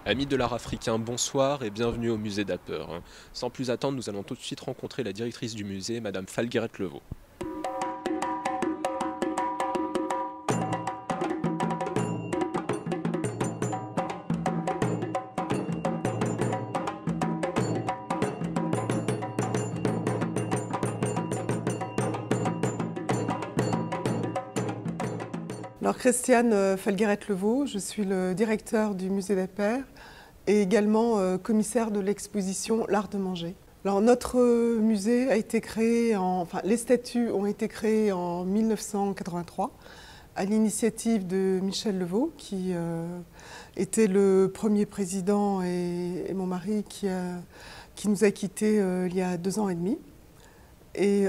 Amis de l'art africain, bonsoir et bienvenue au musée d'Apper. Sans plus attendre, nous allons tout de suite rencontrer la directrice du musée, Madame Falguerette Levaux. Alors Christiane Falguerette-Levaux, je suis le directeur du musée d'Apper et également commissaire de l'exposition L'Art de manger. Alors notre musée a été créé, les statuts ont été créés en 1983 à l'initiative de Michel Levaux qui était le premier président et mon mari qui nous a quittés il y a 2 ans et demi. Et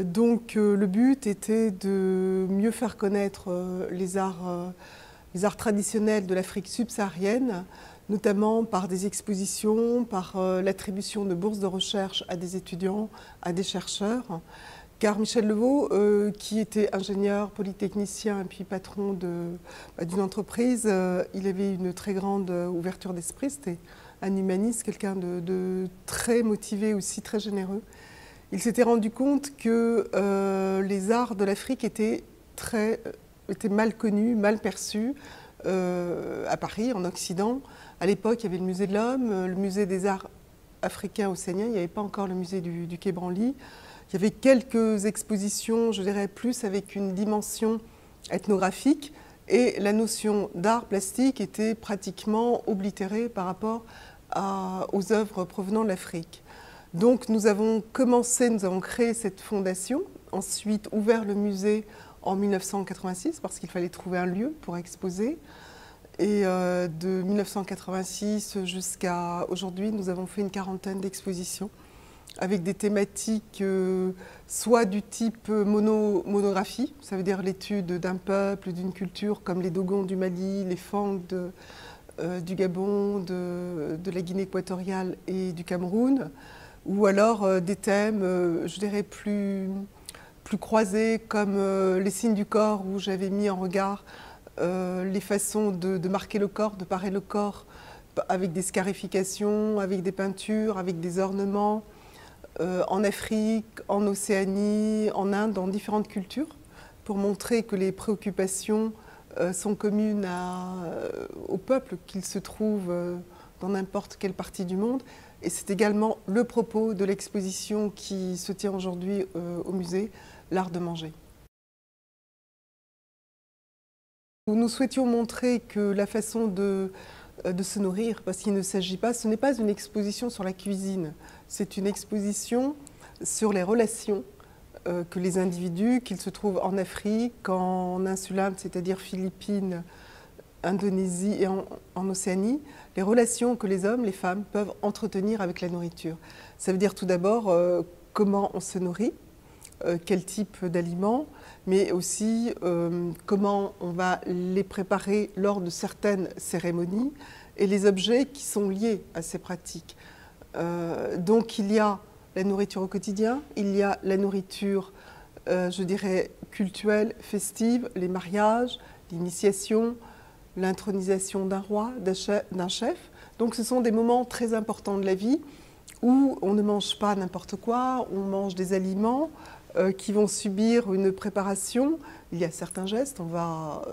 donc le but était de mieux faire connaître les arts traditionnels de l'Afrique subsaharienne, notamment par des expositions, par l'attribution de bourses de recherche à des étudiants, à des chercheurs. Car Michel Levaux, qui était ingénieur, polytechnicien et puis patron d'une entreprise, il avait une très grande ouverture d'esprit, c'était un humaniste, quelqu'un de très motivé aussi, très généreux. Il s'était rendu compte que les arts de l'Afrique étaient mal connus, mal perçus à Paris, en Occident. À l'époque, il y avait le musée de l'Homme, le musée des arts africains océaniens, il n'y avait pas encore le musée du Quai Branly. Il y avait quelques expositions, je dirais plus, avec une dimension ethnographique, et la notion d'art plastique était pratiquement oblitérée par rapport aux œuvres provenant de l'Afrique. Donc nous avons créé cette fondation, ensuite ouvert le musée en 1986 parce qu'il fallait trouver un lieu pour exposer. Et de 1986 jusqu'à aujourd'hui, nous avons fait une quarantaine d'expositions avec des thématiques soit du type monographie, ça veut dire l'étude d'un peuple, d'une culture comme les Dogons du Mali, les Fang du Gabon, de la Guinée équatoriale et du Cameroun, ou alors des thèmes, je dirais, plus croisés, comme les signes du corps, où j'avais mis en regard les façons de marquer le corps, de parer le corps, avec des scarifications, avec des peintures, avec des ornements, en Afrique, en Océanie, en Inde, dans différentes cultures, pour montrer que les préoccupations sont communes au peuple, qu'ils se trouvent dans n'importe quelle partie du monde. Et c'est également le propos de l'exposition qui se tient aujourd'hui au musée, L'Art de manger. Nous souhaitions montrer que la façon de se nourrir, parce qu'il ne s'agit pas, ce n'est pas une exposition sur la cuisine, c'est une exposition sur les relations que les individus, qu'ils se trouvent en Afrique, en Insulinde, c'est-à-dire Philippines, Indonésie et en Océanie, les relations que les hommes, les femmes peuvent entretenir avec la nourriture. Ça veut dire tout d'abord comment on se nourrit, quel type d'aliments, mais aussi comment on va les préparer lors de certaines cérémonies et les objets qui sont liés à ces pratiques. Donc il y a la nourriture au quotidien, il y a la nourriture, je dirais, cultuelle, festive, les mariages, l'initiation, l'intronisation d'un roi, d'un chef. Donc ce sont des moments très importants de la vie où on ne mange pas n'importe quoi, on mange des aliments qui vont subir une préparation. Il y a certains gestes, on va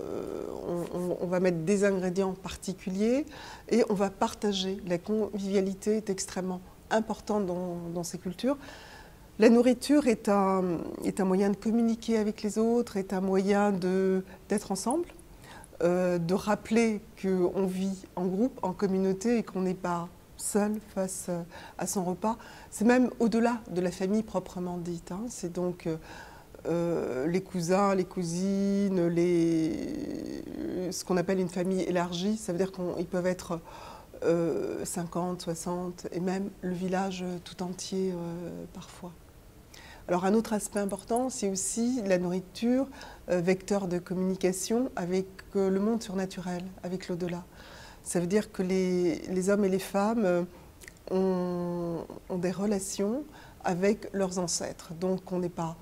mettre des ingrédients particuliers et on va partager. La convivialité est extrêmement importante dans ces cultures. La nourriture est un moyen de communiquer avec les autres, est un moyen d'être ensemble. De rappeler qu'on vit en groupe, en communauté et qu'on n'est pas seul face à son repas. C'est même au-delà de la famille proprement dite. C'est donc les cousins, les cousines, ce qu'on appelle une famille élargie. Ça veut dire qu'ils peuvent être 50, 60 et même le village tout entier parfois. Alors un autre aspect important, c'est aussi la nourriture, vecteur de communication avec le monde surnaturel, avec l'au-delà. Ça veut dire que les hommes et les femmes ont des relations avec leurs ancêtres. Donc on n'est pas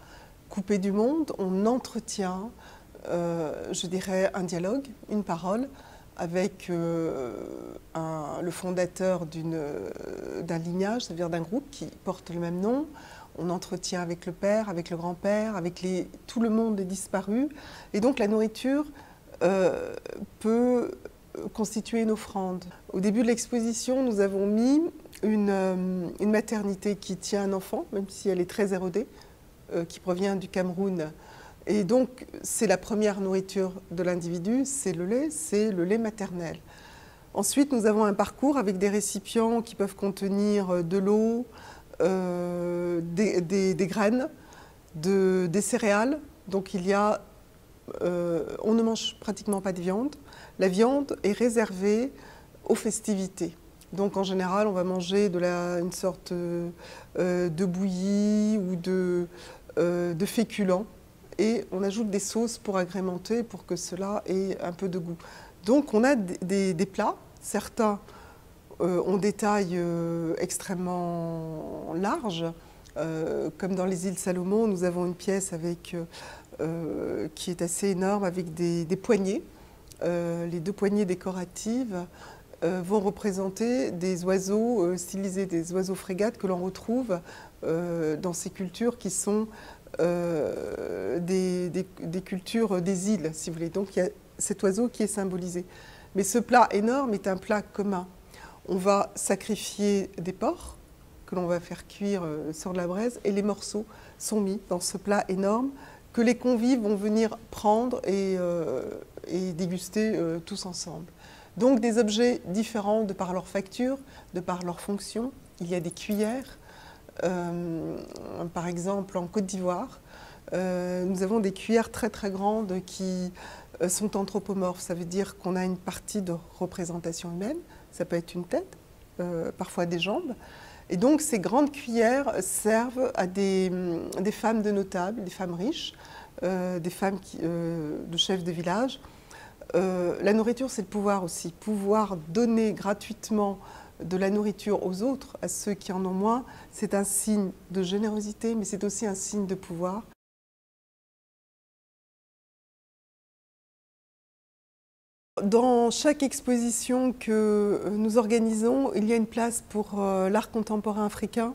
coupé du monde, on entretient, je dirais, un dialogue, une parole avec le fondateur d'un lignage, c'est-à-dire d'un groupe qui porte le même nom. On entretient avec le père, avec le grand-père, avec tout le monde est disparu. Et donc la nourriture peut constituer une offrande. Au début de l'exposition, nous avons mis une maternité qui tient un enfant, même si elle est très érodée, qui provient du Cameroun. Et donc, c'est la première nourriture de l'individu, c'est le lait maternel. Ensuite, nous avons un parcours avec des récipients qui peuvent contenir de l'eau, des graines, des céréales. Donc, on ne mange pratiquement pas de viande. La viande est réservée aux festivités. Donc, en général, on va manger une sorte de bouillie ou de féculents. Et on ajoute des sauces pour agrémenter, pour que cela ait un peu de goût. Donc on a des plats, certains ont des tailles extrêmement larges, comme dans les îles Salomon, nous avons une pièce qui est assez énorme avec des poignées. Les 2 poignées décoratives vont représenter des oiseaux stylisés, des oiseaux frégates que l'on retrouve dans ces cultures qui sont des cultures des îles, si vous voulez. Donc il y a cet oiseau qui est symbolisé. Mais ce plat énorme est un plat commun. On va sacrifier des porcs que l'on va faire cuire sur de la braise et les morceaux sont mis dans ce plat énorme que les convives vont venir prendre et déguster tous ensemble. Donc des objets différents de par leur facture, de par leur fonction. Il y a des cuillères. Par exemple, en Côte d'Ivoire, nous avons des cuillères très très grandes qui sont anthropomorphes. Ça veut dire qu'on a une partie de représentation humaine, ça peut être une tête, parfois des jambes. Et donc ces grandes cuillères servent à des femmes de notables, des femmes riches, des femmes de chefs de village. La nourriture, c'est le pouvoir aussi. Pouvoir donner gratuitement de la nourriture aux autres, à ceux qui en ont moins, c'est un signe de générosité, mais c'est aussi un signe de pouvoir. Dans chaque exposition que nous organisons, il y a une place pour l'art contemporain africain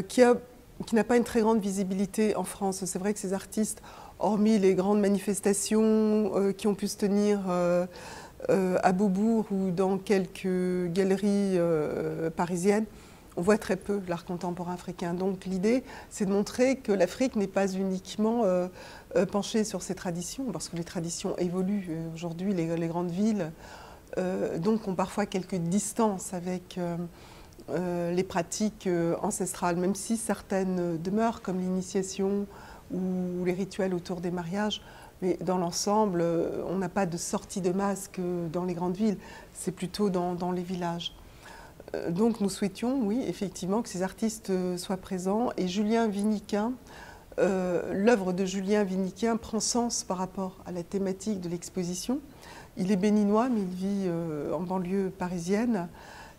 qui n'a pas une très grande visibilité en France. C'est vrai que ces artistes, hormis les grandes manifestations qui ont pu se tenir à Beaubourg ou dans quelques galeries parisiennes, on voit très peu l'art contemporain africain. Donc l'idée, c'est de montrer que l'Afrique n'est pas uniquement penchée sur ses traditions, parce que les traditions évoluent. Aujourd'hui, les grandes villes donc ont parfois quelques distances avec les pratiques ancestrales, même si certaines demeurent, comme l'initiation ou les rituels autour des mariages. Mais dans l'ensemble, on n'a pas de sortie de masque dans les grandes villes, c'est plutôt dans les villages. Donc nous souhaitions, oui, effectivement, que ces artistes soient présents. Et Julien Viniquin, l'œuvre de Julien Viniquin prend sens par rapport à la thématique de l'exposition. Il est béninois, mais il vit en banlieue parisienne.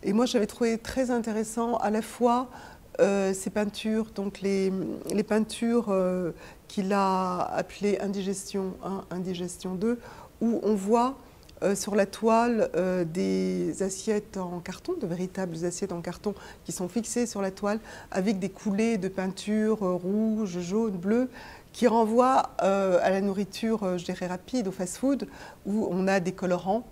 Et moi, j'avais trouvé très intéressant à la fois ces peintures, donc les peintures qu'il a appelées Indigestion 1, Indigestion 2, où on voit sur la toile des assiettes en carton, de véritables assiettes en carton qui sont fixées sur la toile avec des coulées de peinture rouge, jaune, bleu, qui renvoient à la nourriture, je dirais, rapide, au fast-food, où on a des colorants.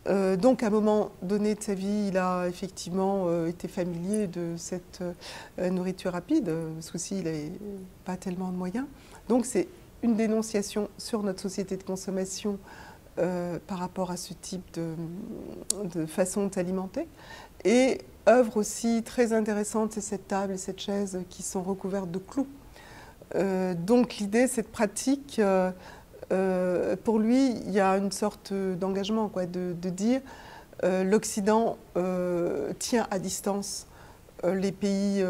Donc à un moment donné de sa vie, il a effectivement été familier de cette nourriture rapide, parce qu'aussi il n'avait pas tellement de moyens. Donc c'est une dénonciation sur notre société de consommation par rapport à ce type de façon de s'alimenter. Et œuvre aussi très intéressante, c'est cette table et cette chaise qui sont recouvertes de clous. Donc l'idée, cette pratique, pour lui, il y a une sorte d'engagement, de dire l'Occident tient à distance les pays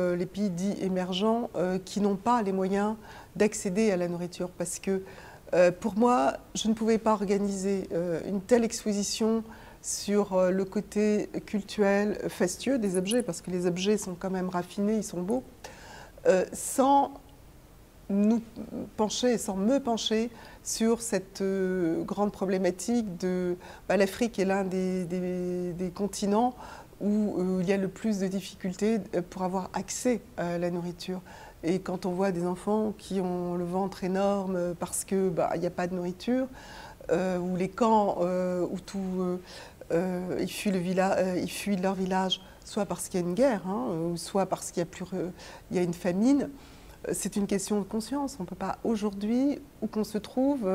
dits émergents qui n'ont pas les moyens d'accéder à la nourriture. Parce que pour moi, je ne pouvais pas organiser une telle exposition sur le côté cultuel, fastueux des objets, parce que les objets sont quand même raffinés, ils sont beaux, sans nous pencher, sans me pencher sur cette grande problématique de l'Afrique est l'un des continents où il y a le plus de difficultés pour avoir accès à la nourriture. Et quand on voit des enfants qui ont le ventre énorme parce qu'il n'y a pas de nourriture, ou les camps où ils fuient leur village, soit parce qu'il y a une guerre, ou soit parce qu'il y a une famine, c'est une question de conscience. On ne peut pas aujourd'hui, où qu'on se trouve,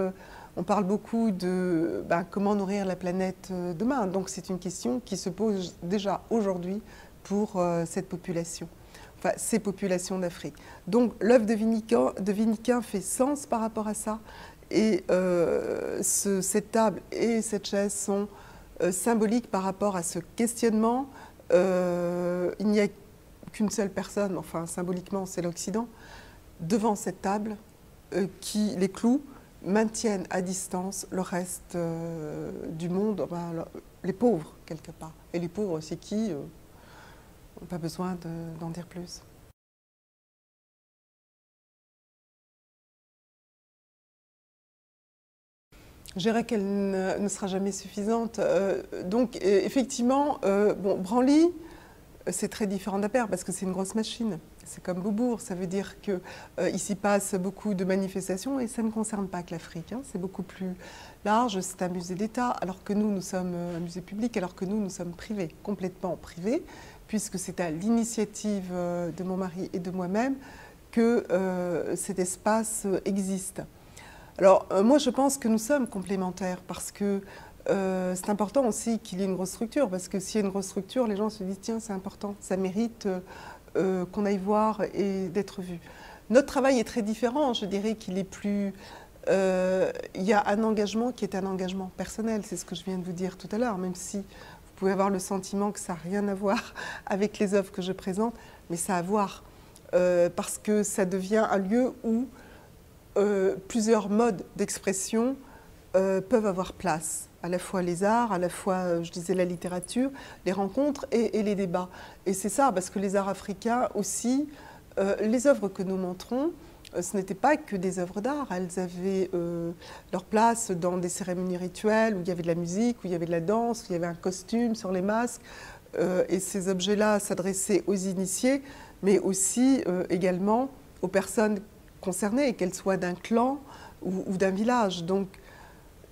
on parle beaucoup de comment nourrir la planète demain. Donc c'est une question qui se pose déjà aujourd'hui pour cette population. Enfin, ces populations d'Afrique. Donc l'œuvre de Viniquin fait sens par rapport à ça. Et cette table et cette chaise sont symboliques par rapport à ce questionnement. Il n'y a qu'une seule personne, enfin symboliquement c'est l'Occident, devant cette table qui, les clous, maintiennent à distance le reste du monde, les pauvres quelque part. Et les pauvres, c'est qui? On n'a pas besoin d'en dire plus. Je dirais qu'elle ne sera jamais suffisante. Donc effectivement, Branly, c'est très différent d'Aper parce que c'est une grosse machine. C'est comme Beaubourg, ça veut dire qu'il s'y passe beaucoup de manifestations et ça ne concerne pas que l'Afrique. C'est beaucoup plus large, c'est un musée d'État, alors que nous sommes un musée public, alors que nous sommes privés, complètement privés, puisque c'est à l'initiative de mon mari et de moi-même que cet espace existe. Alors moi je pense que nous sommes complémentaires parce que c'est important aussi qu'il y ait une grosse structure, parce que s'il y a une grosse structure, les gens se disent tiens c'est important, ça mérite qu'on aille voir et d'être vu. Notre travail est très différent, je dirais qu'il est plus... il y a un engagement qui est un engagement personnel, c'est ce que je viens de vous dire tout à l'heure, même si vous pouvez avoir le sentiment que ça n'a rien à voir avec les œuvres que je présente, mais ça a à voir, parce que ça devient un lieu où plusieurs modes d'expression peuvent avoir place, à la fois les arts, à la fois, je disais, la littérature, les rencontres et les débats. Et c'est ça, parce que les arts africains aussi, les œuvres que nous montrons, ce n'étaient pas que des œuvres d'art, elles avaient leur place dans des cérémonies rituelles où il y avait de la musique, où il y avait de la danse, où il y avait un costume sur les masques. Et ces objets-là s'adressaient aux initiés, mais aussi également aux personnes concernées, qu'elles soient d'un clan ou d'un village. Donc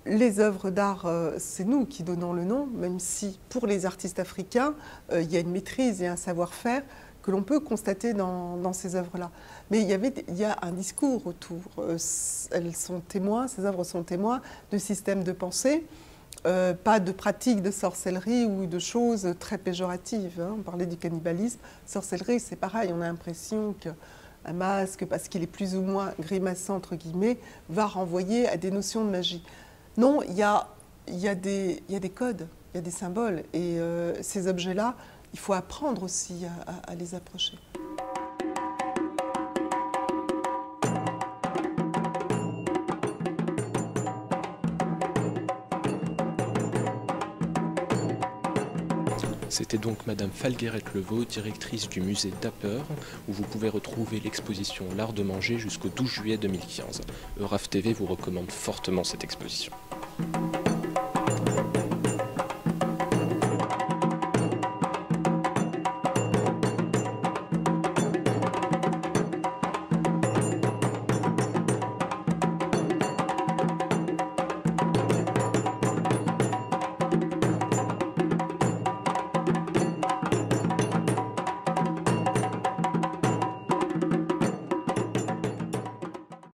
les œuvres d'art, c'est nous qui donnons le nom, même si pour les artistes africains, il y a une maîtrise et un savoir-faire que l'on peut constater dans ces œuvres-là. Mais il y a un discours autour. Elles sont témoins, ces œuvres sont témoins de systèmes de pensée, pas de pratiques de sorcellerie ou de choses très péjoratives. On parlait du cannibalisme. Sorcellerie, c'est pareil, on a l'impression qu'un masque, parce qu'il est plus ou moins grimaçant, entre guillemets, va renvoyer à des notions de magie. Non, il y a des codes, il y a des symboles. Et ces objets-là, il faut apprendre aussi à les approcher. C'était donc Madame Falguerette-Levaux, directrice du musée d'Aper, où vous pouvez retrouver l'exposition L'Art de manger jusqu'au 12 juillet 2015. Euraf TV vous recommande fortement cette exposition.